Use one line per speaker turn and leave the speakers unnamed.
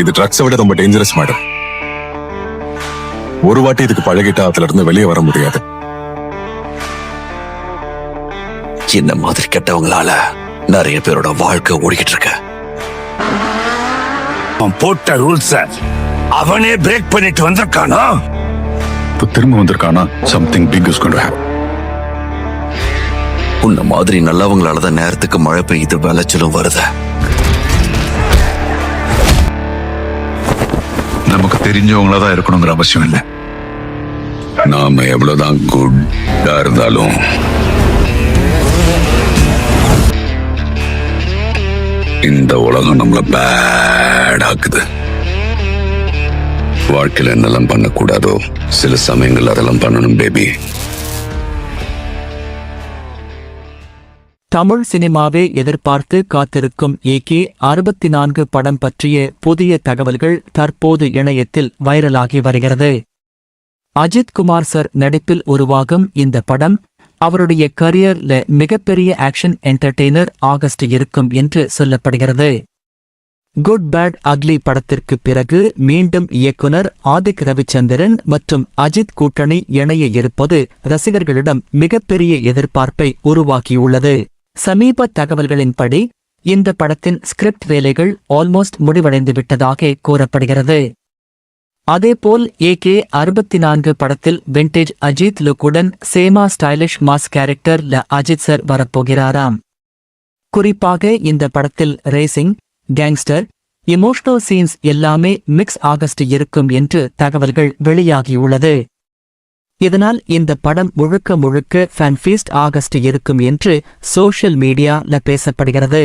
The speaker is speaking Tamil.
இது ட்ரக்ஸை விட ரொம்ப டேஞ்சரஸ் மேடம். ஒரு வாட்டி இதுக்கு பழகிட்டா அதுல இருந்து வெளியே வர முடியாது.
இந்த மாதிரி கெட்டவங்களால நிறைய பேரோட வாழ்க்கை ஓடிக்கிட்டு இருக்கு.
அவன் போட்ட ரூல்ஸ அவனே பிரேக் பண்ணிட்டு வந்திருக்கானா?
இப்ப திரும்ப வந்திருக்கானா? Something big is going to happen.
உன்ன மாதிரி நல்லவங்களாலதான் நேரத்துக்கு மழை பெய்யுது, விளைச்சலும் வருது.
நமக்கு தெரிஞ்சவங்களதான் இருக்கணுங்கிற அவசியம் இல்லை. நாம எவ்வளவுதான் குட்டா இருந்தாலும் இந்த உலகம் நம்மள பேட் ஆக்குது. வாழ்க்கையில என்னெல்லாம் பண்ணக்கூடாதோ சில சமயங்கள் அதெல்லாம் பண்ணணும் பேபி.
தமிழ் சினிமாவை எதிர்பார்த்து காத்திருக்கும் AK-64 படம் பற்றிய புதிய தகவல்கள் தற்போது இணையத்தில் வைரலாகி வருகிறது. அஜித் குமார் சார் நடிப்பில் உருவாகும் இந்த படம் அவருடைய கரியர்ல மிகப்பெரிய ஆக்ஷன் என்டர்டெய்னர் ஆகஸ்ட் இருக்கும் என்று சொல்லப்படுகிறது. குட் பேட் அக்லி படத்திற்கு பிறகு மீண்டும் இயக்குனர் ஆதிக் ரவிச்சந்திரன் மற்றும் அஜித் கூட்டணி இணைய இருப்பது ரசிகர்களிடம் மிகப்பெரிய எதிர்பார்ப்பை உருவாக்கியுள்ளது. சமீப தகவல்களின்படி இந்த படத்தின் ஸ்கிரிப்ட் வேலைகள் ஆல்மோஸ்ட் முடிவடைந்து விட்டதாக கூறப்படுகிறது. அதேபோல் AK-64 படத்தில் விண்டேஜ் அஜித் லுக்குடன் சேமா stylish mass character Ajith sir வரப்போகிறாராம். குறிப்பாக இந்த படத்தில் ரேசிங், கேங்ஸ்டர், இமோஷனல் சீன்ஸ் எல்லாமே மிக்ஸ் ஆகஸ்ட் இருக்கும் என்று தகவல்கள் வெளியாகியுள்ளது. இதனால் இந்த படம் முழுக்க முழுக்க ஃபேன் ஃபீஸ்ட் ஆகஸ்ட் இருக்கும் என்று சோஷியல் மீடியால பேசப்படுகிறது.